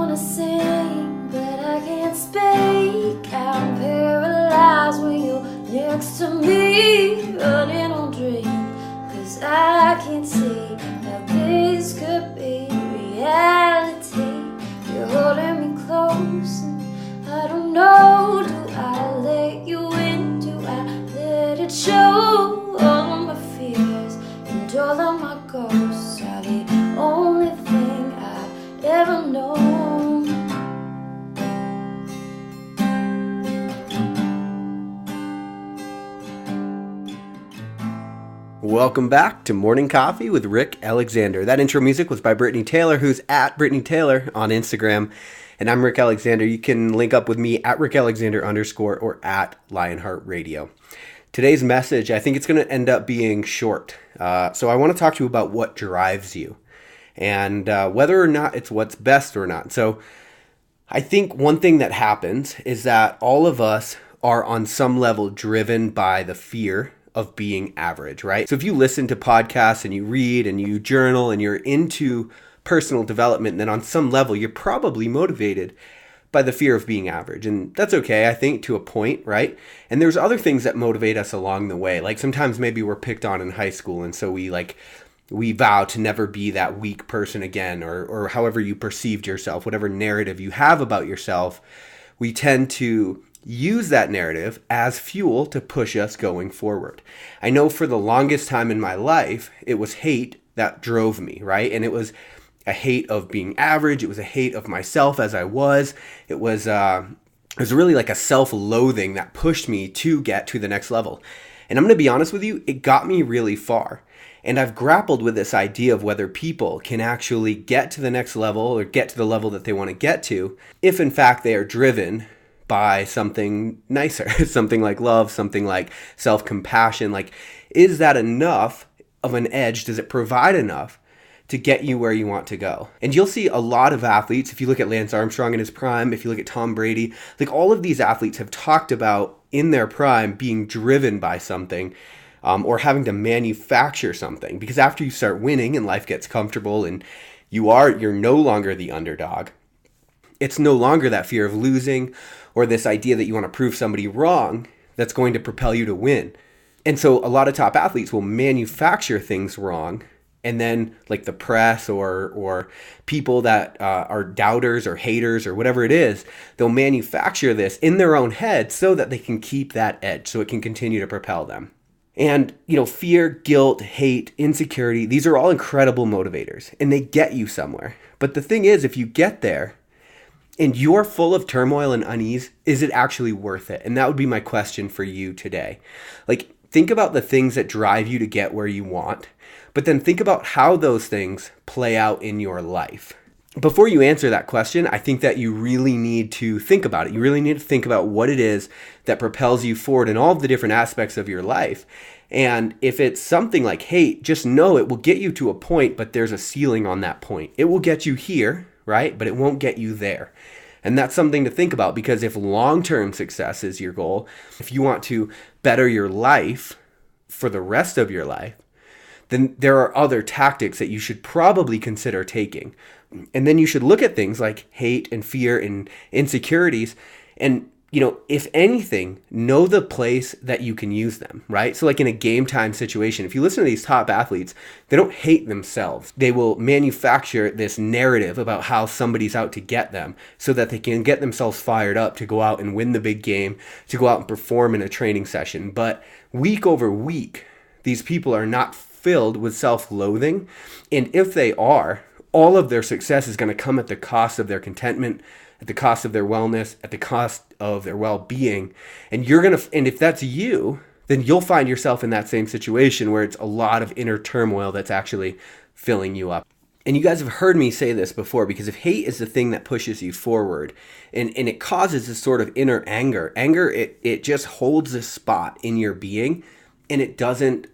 wanna sing, but I can't speak. I'm paralyzed when you're next to me, running on dream, 'cause I can't see how this could be reality. You're holding me close, and I don't know, do I let you in, do I let it show? All of my fears and all of my ghosts are the only thing I've ever known. Welcome back to Morning Coffee with Rick Alexander. That intro music was by Brittany Taylor, who's at Brittany Taylor on Instagram. And I'm Rick Alexander. You can link up with me at Rick Alexander _ or at Lionheart Radio. Today's message, I think it's going to end up being short. So I want to talk to you about what drives you and whether or not it's what's best or not. So I think one thing that happens is that all of us are on some level driven by the fear of being average, right? So if you listen to podcasts and you read and you journal and you're into personal development, then on some level you're probably motivated by the fear of being average. And that's okay, I think, to a point, right? And there's other things that motivate us along the way. Like sometimes maybe we're picked on in high school, and so we vow to never be that weak person again, or however you perceived yourself, whatever narrative you have about yourself, we tend to use that narrative as fuel to push us going forward. I know for the longest time in my life, it was hate that drove me, right? And it was a hate of being average. It was a hate of myself as I was. It was really like a self-loathing that pushed me to get to the next level. And I'm going to be honest with you, it got me really far. And I've grappled with this idea of whether people can actually get to the next level or get to the level that they want to get to if in fact they are driven by something nicer, something like love, something like self-compassion. Like, is that enough of an edge? Does it provide enough to get you where you want to go? And you'll see a lot of athletes, if you look at Lance Armstrong in his prime, if you look at Tom Brady, like all of these athletes have talked about in their prime being driven by something or having to manufacture something. Because after you start winning and life gets comfortable and you're no longer the underdog, it's no longer that fear of losing or this idea that you want to prove somebody wrong that's going to propel you to win. And so a lot of top athletes will manufacture things wrong, and then like the press or people that are doubters or haters or whatever it is, they'll manufacture this in their own head so that they can keep that edge, so it can continue to propel them. And, fear, guilt, hate, insecurity, these are all incredible motivators, and they get you somewhere. But the thing is, if you get there, and you're full of turmoil and unease, is it actually worth it? And that would be my question for you today. Like, think about the things that drive you to get where you want, but then think about how those things play out in your life. Before you answer that question, I think that you really need to think about it. You really need to think about what it is that propels you forward in all of the different aspects of your life. And if it's something like hate, just know it will get you to a point, but there's a ceiling on that point. It will get you here, right? But it won't get you there. And that's something to think about, because if long-term success is your goal, if you want to better your life for the rest of your life, then there are other tactics that you should probably consider taking. And then you should look at things like hate and fear and insecurities and, if anything, know the place that you can use them, right? So like in a game time situation, if you listen to these top athletes, they don't hate themselves. They will manufacture this narrative about how somebody's out to get them so that they can get themselves fired up to go out and win the big game, to go out and perform in a training session. But week over week, these people are not filled with self-loathing. And if they are, all of their success is going to come at the cost of their contentment, at the cost of their wellness, at the cost of their well-being. And if that's you, then you'll find yourself in that same situation where it's a lot of inner turmoil that's actually filling you up. And you guys have heard me say this before, because if hate is the thing that pushes you forward and it causes this sort of inner anger, it just holds a spot in your being, and it doesn't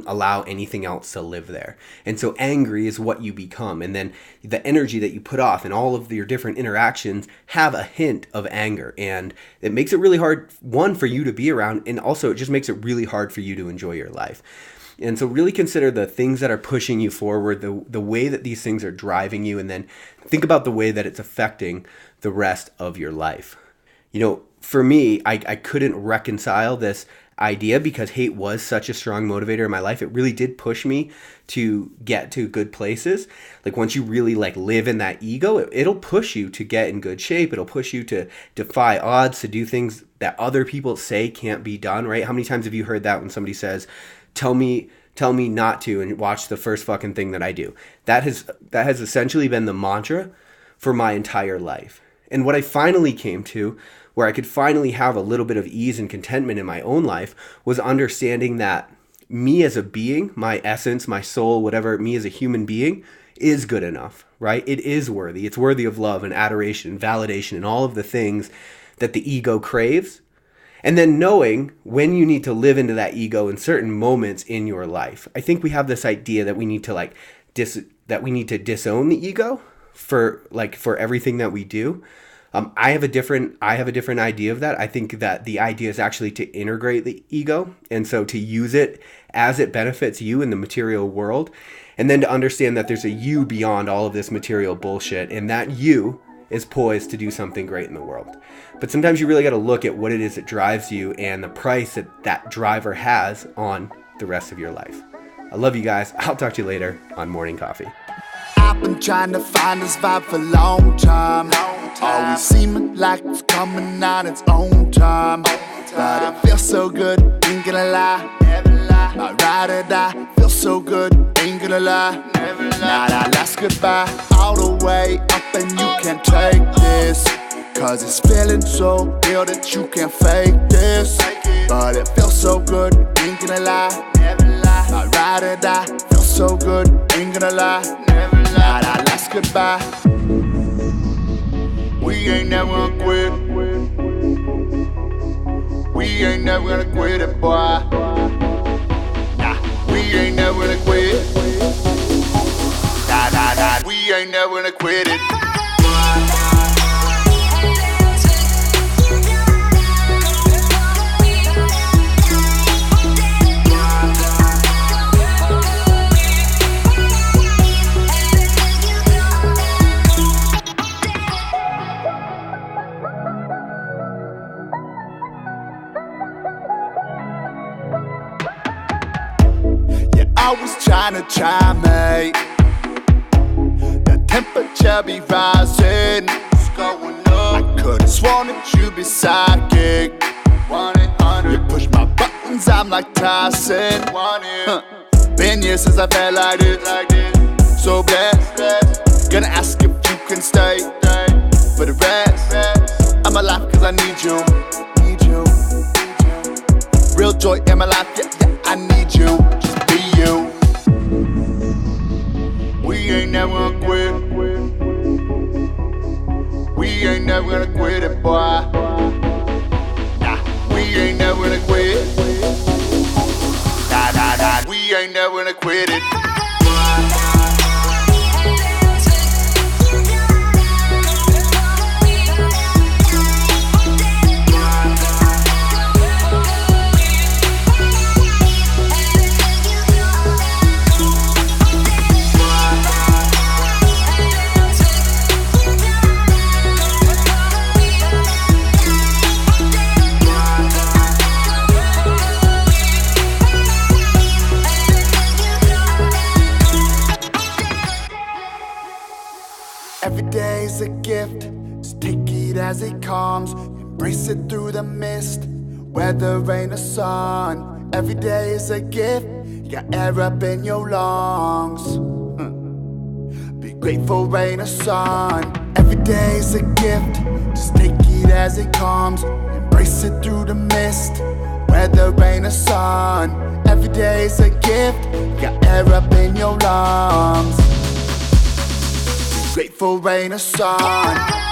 allow anything else to live there. And so angry is what you become. And then the energy that you put off and all of your different interactions have a hint of anger. And it makes it really hard, one, for you to be around, and also it just makes it really hard for you to enjoy your life. And so really consider the things that are pushing you forward, the way that these things are driving you, and then think about the way that it's affecting the rest of your life. You know, for me, I couldn't reconcile this idea because hate was such a strong motivator in my life. It really did push me to get to good places. Like once you really like live in that ego, it'll push you to get in good shape. It'll push you to defy odds, to do things that other people say can't be done, right? How many times have you heard that when somebody says, tell me not to, and watch the first fucking thing that I do? That has essentially been the mantra for my entire life. And what I finally came to, where I could finally have a little bit of ease and contentment in my own life, was understanding that me as a being, my essence, my soul, whatever, me as a human being is good enough, right? It is worthy. It's worthy of love and adoration and validation and all of the things that the ego craves. And then knowing when you need to live into that ego in certain moments in your life. I think we have this idea that we need to disown the ego for everything that we do. I have a different idea of that. I think that the idea is actually to integrate the ego, and so to use it as it benefits you in the material world, and then to understand that there's a you beyond all of this material bullshit, and that you is poised to do something great in the world. But sometimes you really got to look at what it is that drives you and the price that driver has on the rest of your life. I love you guys. I'll talk to you later on Morning Coffee. I've been trying to find this vibe for a long time. Always seeming like it's coming out its own time. But it feels so good, ain't gonna lie. My ride or die, feels so good, ain't gonna lie. Now that last goodbye, all the way up and you can't take this. Cause it's feeling so real that you can't fake this. But it feels so good, ain't gonna lie. My ride or die, feels so good, ain't gonna lie. Now that last goodbye, we ain't never gonna quit. We ain't never gonna quit it, boy. Nah, we ain't never gonna quit. Nah, we ain't never gonna quit it. I was trying to mate. The temperature be rising. What's going on? I could've sworn that you'd be psychic. 1-800. You push my buttons, I'm like Tyson. Been years since I felt like this. So blessed. Gonna ask if you can stay. For the rest, I'm alive cause I need you. Real joy in my life, yeah, I need you. Just be you. We ain't never gonna quit. We ain't never gonna quit it, boy. Nah, we ain't never gonna quit. Nah, we ain't never gonna quit it. Every day's a gift, just take it as it comes. Embrace it through the mist, weather, rain or sun. Every day is a gift, you got air up in your lungs. Be grateful, rain or sun. Every day's a gift, just take it as it comes. Embrace it through the mist, weather, rain or sun. Every day's a gift, you got air up in your lungs. Grateful, rain or sun.